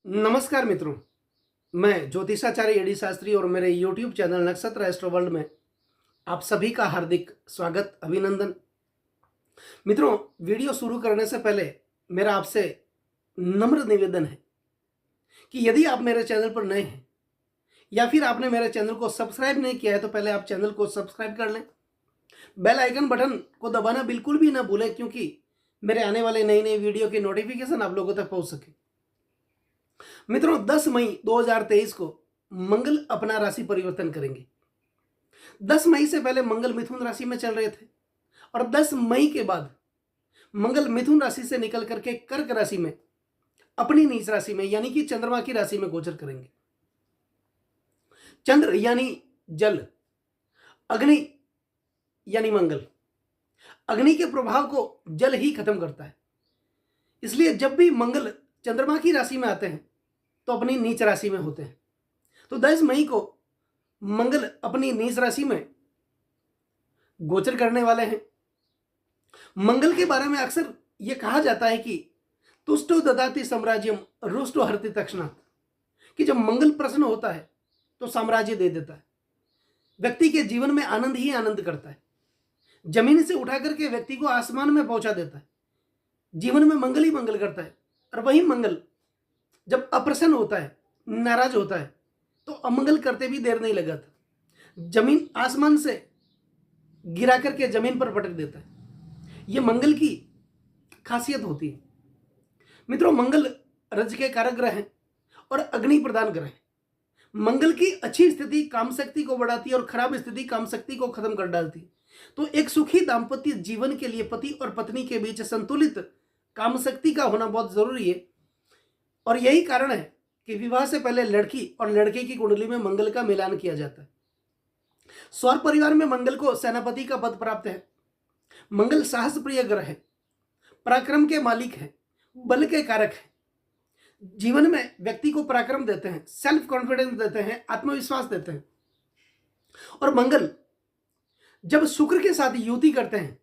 नमस्कार मित्रों। मैं ज्योतिषाचार्य एडी शास्त्री और मेरे YouTube चैनल नक्षत्र एस्ट्रो वर्ल्ड में आप सभी का हार्दिक स्वागत अभिनंदन। मित्रों, वीडियो शुरू करने से पहले मेरा आपसे नम्र निवेदन है कि यदि आप मेरे चैनल पर नए हैं या फिर आपने मेरे चैनल को सब्सक्राइब नहीं किया है तो पहले आप चैनल को सब्सक्राइब कर लें। बेल आइकन बटन को दबाना बिल्कुल भी ना भूलें, क्योंकि मेरे आने वाले नई नई वीडियो की नोटिफिकेशन आप लोगों तक पहुंच सके। मित्रों, 10 मई 2023 को मंगल अपना राशि परिवर्तन करेंगे। 10 मई से पहले मंगल मिथुन राशि में चल रहे थे और 10 मई के बाद मंगल मिथुन राशि से निकल करके कर्क राशि में अपनी नीच राशि में यानी कि चंद्रमा की राशि में गोचर करेंगे। चंद्र यानी जल, अग्नि यानी मंगल। अग्नि के प्रभाव को जल ही खत्म करता है, इसलिए जब भी मंगल चंद्रमा की राशि में आते हैं तो अपनी नीच राशि में होते हैं। तो 10 मई को मंगल अपनी नीच राशि में गोचर करने वाले हैं। मंगल के बारे में अक्सर यह कहा जाता है कि तुष्टो ददाति साम्राज्यम रुष्टो हरति तक्षणात्, कि जब मंगल प्रसन्न होता है तो साम्राज्य दे देता है। व्यक्ति के जीवन में आनंद ही आनंद करता है। जमीन से उठा करके व्यक्ति को आसमान में पहुंचा देता है। जीवन में मंगल ही मंगल करता है। और वही मंगल जब अप्रसन्न होता है, नाराज होता है, तो अमंगल करते भी देर नहीं लगाता, जमीन आसमान से गिरा करके जमीन पर पटक देता है। यह मंगल की खासियत होती है। मित्रों, मंगल रज के कारक ग्रह हैं और अग्नि प्रदान ग्रह हैं। मंगल की अच्छी स्थिति काम शक्ति को बढ़ाती है और खराब स्थिति काम शक्ति को खत्म कर डालती है। तो एक सुखी दाम्पत्य जीवन के लिए पति और पत्नी के बीच संतुलित काम शक्ति का होना बहुत जरूरी है। और यही कारण है कि विवाह से पहले लड़की और लड़के की कुंडली में मंगल का मिलान किया जाता है। सौर परिवार में मंगल को सेनापति का पद प्राप्त है। मंगल साहस प्रिय ग्रह है, पराक्रम के मालिक है, बल के कारक है। जीवन में व्यक्ति को पराक्रम देते हैं, सेल्फ कॉन्फिडेंस देते हैं, आत्मविश्वास देते हैं। और मंगल जब शुक्र के साथ युति करते हैं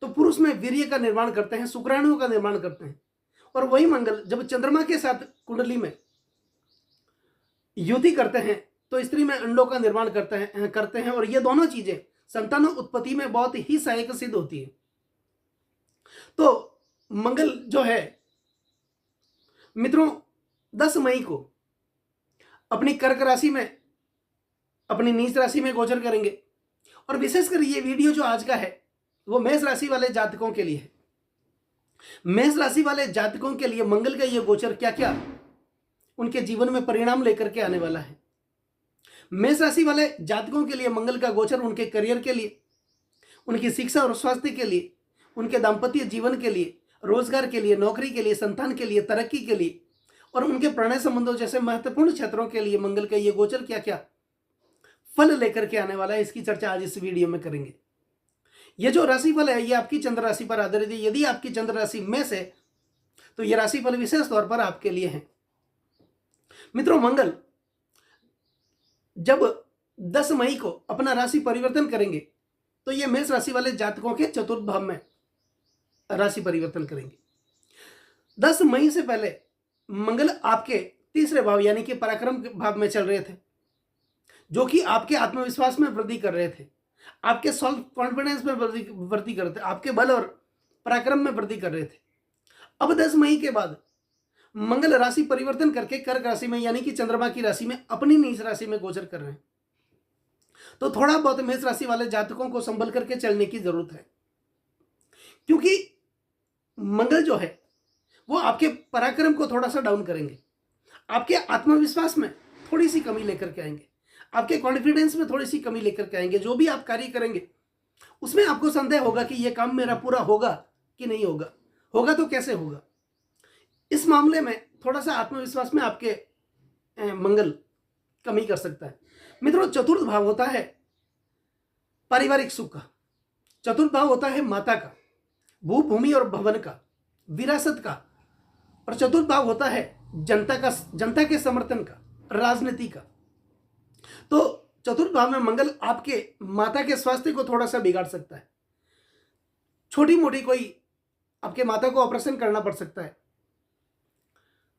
तो पुरुष में वीर्य का निर्माण करते हैं, शुक्राणुओं का निर्माण करते हैं। और वही मंगल जब चंद्रमा के साथ कुंडली में युति करते हैं तो स्त्री में अंडों का निर्माण करते हैं और ये दोनों चीजें संतान उत्पत्ति में बहुत ही सहायक सिद्ध होती है। तो मंगल जो है मित्रों 10 मई को अपनी कर्क राशि में अपनी नीच राशि में गोचर करेंगे। और विशेषकर ये वीडियो जो आज का है वो मेष राशि वाले जातकों के लिए है। मेष राशि वाले जातकों के लिए मंगल का यह गोचर क्या क्या उनके जीवन में परिणाम लेकर के आने वाला है। मेष राशि वाले जातकों के लिए मंगल का गोचर उनके करियर के लिए, उनकी शिक्षा और स्वास्थ्य के लिए, उनके दाम्पत्य जीवन के लिए, रोजगार के लिए, नौकरी के लिए, संतान के लिए, तरक्की के लिए और उनके प्रणय संबंधों जैसे महत्वपूर्ण क्षेत्रों के लिए मंगल का यह गोचर क्या क्या फल लेकर के आने वाला है, इसकी चर्चा आज इस वीडियो में करेंगे। ये जो राशिफल है ये आपकी चंद्र राशि पर आधारित है। यदि आपकी चंद्र राशि में से तो ये राशिफल विशेष तौर पर आपके लिए है। मित्रों, मंगल जब 10 मई को अपना राशि परिवर्तन करेंगे तो ये मेष राशि वाले जातकों के चतुर्थ भाव में राशि परिवर्तन करेंगे। 10 मई से पहले मंगल आपके तीसरे भाव यानी कि पराक्रम भाव में चल रहे थे, जो कि आपके आत्मविश्वास में वृद्धि कर रहे थे, आपके सेल्फ कॉन्फिडेंस में वृद्धि कर रहे थे, आपके बल और पराक्रम में वृद्धि कर रहे थे। अब 10 मई के बाद मंगल राशि परिवर्तन करके कर्क राशि में यानी कि चंद्रमा की राशि में अपनी नीच राशि में गोचर कर रहे हैं। तो थोड़ा बहुत मेष राशि वाले जातकों को संभल करके चलने की जरूरत है, क्योंकि मंगल जो है वो आपके पराक्रम को थोड़ा सा डाउन करेंगे, आपके आत्मविश्वास में थोड़ी सी कमी लेकर के आएंगे, आपके कॉन्फिडेंस में थोड़ी सी कमी लेकर के आएंगे। जो भी आप कार्य करेंगे उसमें आपको संदेह होगा कि यह काम मेरा पूरा होगा कि नहीं होगा, होगा तो कैसे होगा। इस मामले में थोड़ा सा आत्मविश्वास में आपके मंगल कमी कर सकता है। मित्रों, चतुर्थ भाव होता है पारिवारिक सुख का, चतुर्थ भाव होता है माता का, भू भूमि और भवन का, विरासत का, और चतुर्थ भाव होता है जनता के समर्थन का, राजनीति का। तो चतुर्थ भाव में मंगल आपके माता के स्वास्थ्य को थोड़ा सा बिगाड़ सकता है। छोटी मोटी कोई आपके माता को ऑपरेशन करना पड़ सकता है।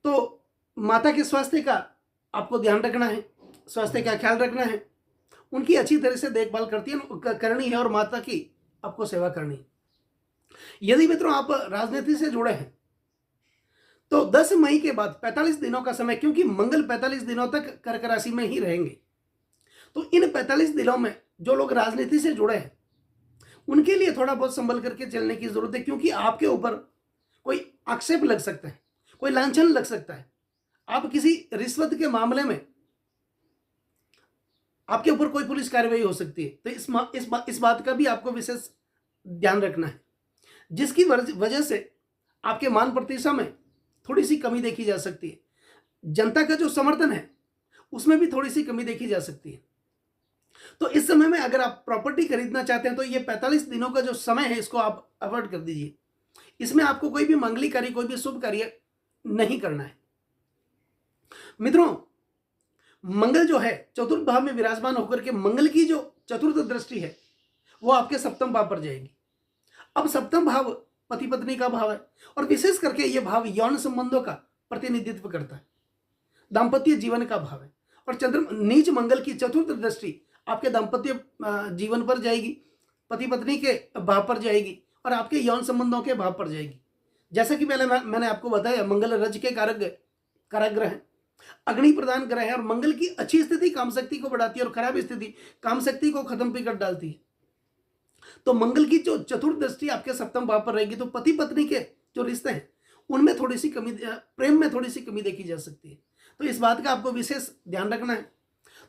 तो माता के स्वास्थ्य का आपको ध्यान रखना है, स्वास्थ्य का ख्याल रखना है, उनकी अच्छी तरह से देखभाल करनी है और माता की आपको सेवा करनी है। यदि मित्रों आप राजनीति से जुड़े हैं तो 10 मई के बाद 45 दिनों का समय, क्योंकि मंगल 45 दिनों तक कर्क राशि में ही रहेंगे, तो इन 45 दिनों में जो लोग राजनीति से जुड़े हैं उनके लिए थोड़ा बहुत संभल करके चलने की जरूरत है, क्योंकि आपके ऊपर कोई आक्षेप लग सकता है, कोई लांछन लग सकता है, आप किसी रिश्वत के मामले में आपके ऊपर कोई पुलिस कार्रवाई हो सकती है। तो इस बात का भी आपको विशेष ध्यान रखना है, जिसकी वजह से आपके मान प्रतिष्ठा में थोड़ी सी कमी देखी जा सकती है। जनता का जो समर्थन है उसमें भी थोड़ी सी कमी देखी जा सकती है। तो इस समय में अगर आप प्रॉपर्टी खरीदना चाहते हैं तो ये 45 दिनों का जो समय है इसको आप अवॉइड कर दीजिए। इसमें आपको कोई भी मंगली कार्य, कोई भी शुभ कार्य नहीं करना है। मित्रों, मंगल जो है चतुर्थ भाव में विराजमान होकर के मंगल की जो चतुर्थ दृष्टि है वो आपके सप्तम भाव पर जाएगी। अब सप्तम भाव पति पत्नी का भाव है और विशेष करके यह भाव यौन संबंधों का प्रतिनिधित्व करता है, दाम्पत्य जीवन का भाव है। और नीच मंगल की चतुर्थ दृष्टि आपके दाम्पत्य जीवन पर जाएगी, पति पत्नी के भाव पर जाएगी और आपके यौन संबंधों के भाव पर जाएगी। जैसा कि पहले मैंने आपको बताया, मंगल रज के काराग्रह है, अग्नि प्रदान ग्रह है और मंगल की अच्छी स्थिति काम शक्ति को बढ़ाती है और खराब स्थिति काम शक्ति को खत्म भी कर डालती है। तो मंगल की जो चतुर्थ दृष्टि आपके सप्तम भाव पर रहेगी तो पति पत्नी के जो रिश्ते हैं उनमें थोड़ी सी कमी, प्रेम में थोड़ी सी कमी देखी जा सकती है। तो इस बात का आपको विशेष ध्यान रखना है।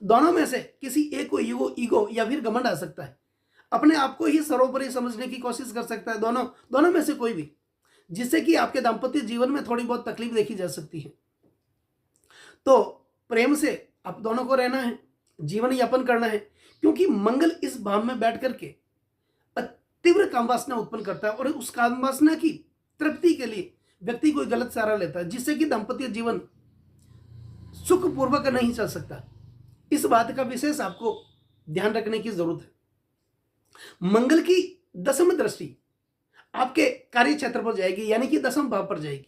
दोनों में से किसी एक को ईगो या फिर घमंड आ सकता है, अपने आप को ही सर्वोपरि समझने की कोशिश कर सकता है, दोनों में से कोई भी, जिससे कि आपके दाम्पत्य जीवन में थोड़ी बहुत तकलीफ देखी जा सकती है। तो प्रेम से आप दोनों को रहना है, जीवन यापन करना है, क्योंकि मंगल इस भाव में बैठ करके तीव्र काम वासना उत्पन्न करता है और उस काम वासना की तृप्ति के लिए व्यक्ति कोई गलत सहारा लेता है, जिससे कि दाम्पत्य जीवन सुखपूर्वक नहीं चल सकता। इस बात का विशेष आपको ध्यान रखने की जरूरत है। मंगल की दसम दृष्टि आपके कार्य क्षेत्र पर जाएगी, यानी कि दसम भाव पर जाएगी।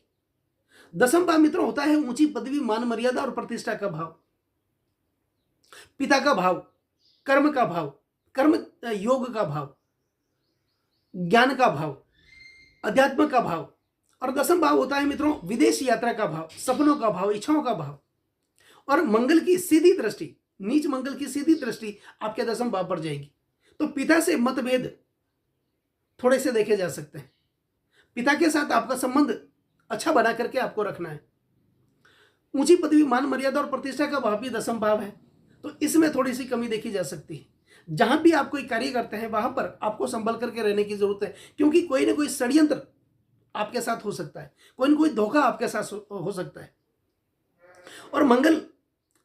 दसम भाव मित्रों होता है ऊंची पदवी, मान मर्यादा और प्रतिष्ठा का भाव, पिता का भाव, कर्म का भाव, कर्म योग का भाव, ज्ञान का भाव, अध्यात्म का भाव। और दसम भाव होता है मित्रों विदेश यात्रा का भाव, सपनों का भाव, इच्छाओं का भाव। और मंगल की सीधी दृष्टि, नीच मंगल की सीधी दृष्टि आपके दसम भाव पर जाएगी। तो पिता से मतभेद थोड़े से देखे जा सकते हैं। पिता के साथ आपका संबंध अच्छा बना करके आपको रखना है। ऊंची पदवी, मान मर्यादा और प्रतिष्ठा का भाव भी दसम भाव है, तो इसमें थोड़ी सी कमी देखी जा सकती है। जहां भी आप कोई कार्य करते हैं वहां पर आपको संभल करके रहने की जरूरत है, क्योंकि कोई ना कोई षड्यंत्र आपके साथ हो सकता है, कोई ना कोई धोखा आपके साथ हो सकता है। और मंगल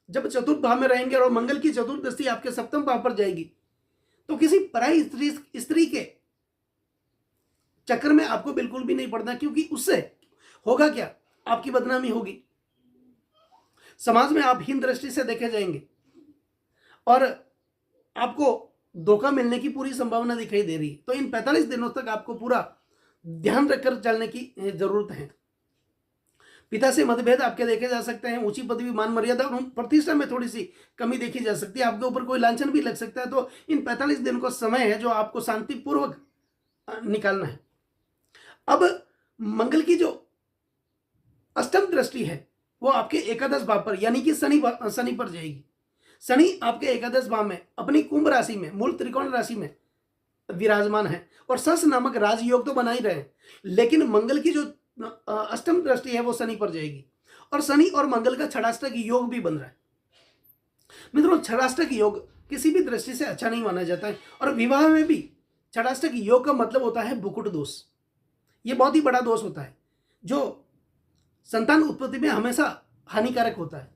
जब चतुर्थ भाव में रहेंगे और मंगल की चतुर्थ दृष्टि आपके सप्तम भाव पर जाएगी तो किसी पराई स्त्री के चक्कर में आपको बिल्कुल भी नहीं पड़ना, क्योंकि उससे होगा क्या, आपकी बदनामी होगी, समाज में आप हीन दृष्टि से देखे जाएंगे और आपको धोखा मिलने की पूरी संभावना दिखाई दे रही है। तो इन 45 दिनों तक आपको पूरा ध्यान रखकर चलने की जरूरत है। पिता से मतभेद आपके देखे जा सकते हैं, ऊंची पदवी, मान मर्यादा और प्रतिष्ठा में थोड़ी सी कमी देखी जा सकती है, आपके ऊपर कोई लांछन भी लग सकता है। तो इन 45 दिन का समय है जो आपको शांतिपूर्वक निकालना है। अब मंगल की जो अष्टम दृष्टि है वो आपके एकादश भाव पर, यानी कि शनि पर जाएगी। शनि आपके एकादश भाव में अपनी कुंभ राशि में, मूल त्रिकोण राशि में विराजमान है और सस नामक राजयोग तो बना ही रहे, लेकिन मंगल की जो अष्टम दृष्टि है वो शनि पर जाएगी और शनि और मंगल का छठाष्टक योग भी बन रहा है। मित्रों, छठाष्टक योग किसी भी दृष्टि से अच्छा नहीं माना जाता है और विवाह में भी छठाष्टक योग का मतलब होता है बुकुट दोष। ये बहुत ही बड़ा दोष होता है जो संतान उत्पत्ति में हमेशा हानिकारक होता है।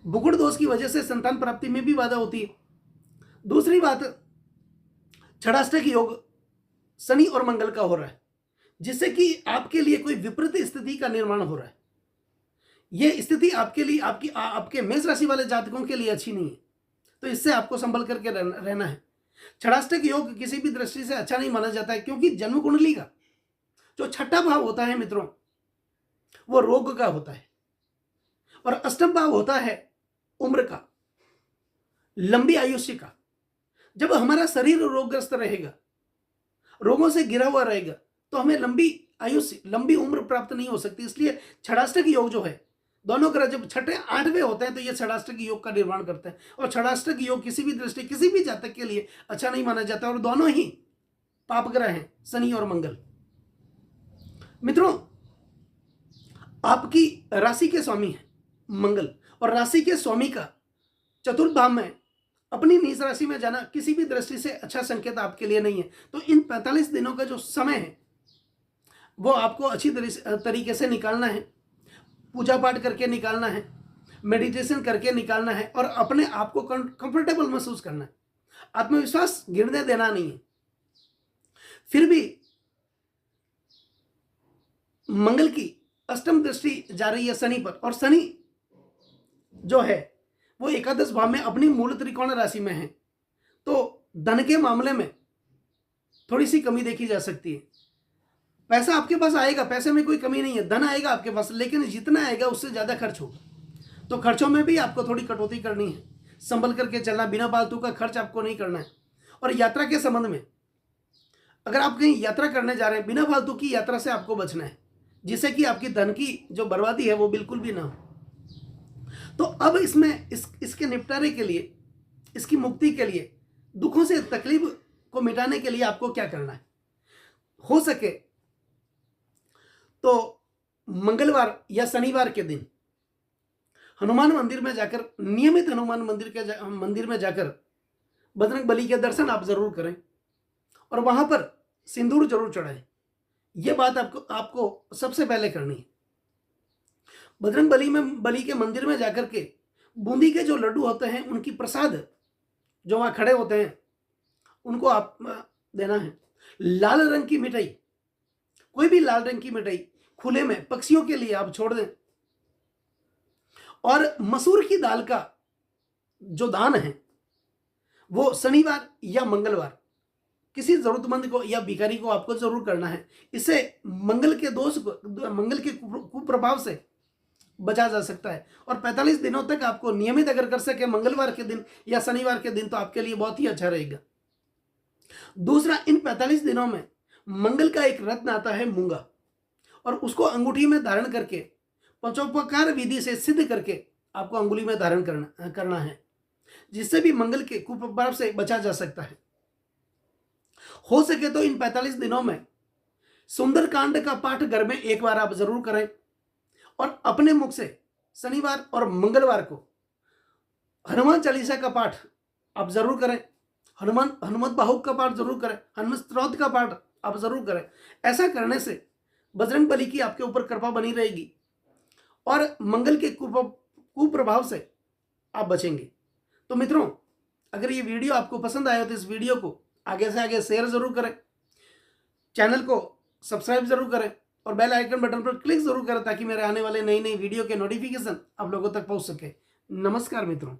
बुकुट दोष की वजह से संतान प्राप्ति में भी बाधा होती है। दूसरी बात, छठाष्टक योग शनि और मंगल का हो रहा है, जिससे कि आपके लिए कोई विपरीत स्थिति का निर्माण हो रहा है। यह स्थिति आपके लिए, आपके मेष राशि वाले जातकों के लिए अच्छी नहीं है, तो इससे आपको संभल करके रहना है। छठाष्टक योग किसी भी दृष्टि से अच्छा नहीं माना जाता है, क्योंकि जन्म कुंडली का जो छठा भाव होता है मित्रों वो रोग का होता है अष्टम भाव होता है उम्र का, लंबी आयुष्य का। जब हमारा शरीर रोगग्रस्त रहेगा, रोगों से घिरा हुआ रहेगा, तो हमें लंबी आयुष्य, लंबी उम्र प्राप्त नहीं हो सकती। इसलिए षडाष्टक योग जो है, दोनों ग्रह जब छठे आठवें होते हैं तो ये षडाष्टक योग का निर्माण करते हैं। और षडाष्टक योग किसी भी दृष्टि, किसी भी जातक के लिए अच्छा नहीं माना जाता। और दोनों ही पाप ग्रह हैं, शनि और मंगल। मित्रों, आपकी राशि के स्वामी है मंगल, और राशि के स्वामी का चतुर्थ भाव में अपनी नीच राशि में जाना किसी भी दृष्टि से अच्छा संकेत आपके लिए नहीं है। तो इन 45 दिनों का जो समय है वो आपको अच्छी तरीके से निकालना है, पूजा पाठ करके निकालना है, मेडिटेशन करके निकालना है, और अपने आप को कंफर्टेबल महसूस करना है। आत्मविश्वास गिरने देना नहीं है। फिर भी मंगल की अष्टम दृष्टि जा रही है शनि पर, और शनि जो है वो एकादश भाव में अपनी मूल त्रिकोण राशि में है। तो धन के मामले में थोड़ी सी कमी देखी जा सकती है। पैसा आपके पास आएगा, पैसे में कोई कमी नहीं है, धन आएगा आपके पास, लेकिन जितना आएगा उससे ज़्यादा खर्च होगा। तो खर्चों में भी आपको थोड़ी कटौती करनी है, संभल करके चलना, बिना फालतू का खर्च आपको नहीं करना है। और यात्रा के संबंध में, अगर आप कहीं यात्रा करने जा रहे हैं, बिना फालतू की यात्रा से आपको बचना है, जिससे कि आपकी धन की जो बर्बादी है वो बिल्कुल भी ना हो। तो अब इसमें इसके निपटारे के लिए, इसकी मुक्ति के लिए, दुखों से तकलीफ को मिटाने के लिए आपको क्या करना है? हो सके तो मंगलवार या शनिवार के दिन हनुमान मंदिर में जाकर, नियमित हनुमान मंदिर में जाकर बजरंग बली के दर्शन आप जरूर करें, और वहां पर सिंदूर जरूर चढ़ाएं। यह बात आपको सबसे पहले करनी है। बजरंग बली के मंदिर में जाकर के बूंदी के जो लड्डू होते हैं, उनकी प्रसाद जो वहां खड़े होते हैं उनको आप देना है। लाल रंग की मिठाई, कोई भी लाल रंग की मिठाई खुले में पक्षियों के लिए आप छोड़ दें। और मसूर की दाल का जो दान है वो शनिवार या मंगलवार किसी जरूरतमंद को या भिखारी को आपको जरूर करना है। इससे मंगल के दोष को, मंगल के कुप्रभाव से बचा जा सकता है। और 45 दिनों तक आपको नियमित अगर कर सके मंगलवार के दिन या शनिवार के दिन, तो आपके लिए बहुत ही अच्छा रहेगा। दूसरा, इन 45 दिनों में मंगल का एक रत्न आता है मूंगा, और उसको अंगूठी में धारण करके पंचोपकार विधि से सिद्ध करके आपको अंगुली में धारण करना है, जिससे भी मंगल के कुप्रभाव से बचा जा सकता है। हो सके तो इन 45 दिनों में सुंदरकांड का पाठ घर में एक बार आप जरूर करें, और अपने मुख से शनिवार और मंगलवार को हनुमान चालीसा का पाठ आप जरूर करें, हनुमत बाहुक का पाठ जरूर करें, हनुमत स्तोत्र का पाठ आप जरूर करें। ऐसा करने से बजरंग बली की आपके ऊपर कृपा बनी रहेगी, और मंगल के कुप्रभाव से आप बचेंगे। तो मित्रों, अगर ये वीडियो आपको पसंद आया तो इस वीडियो को आगे से आगे शेयर जरूर करें, चैनल को सब्सक्राइब जरूर करें, और बेल आइकन बटन पर क्लिक जरूर करें, ताकि मेरे आने वाले नई वीडियो के नोटिफिकेशन आप लोगों तक पहुंच सके। नमस्कार मित्रों।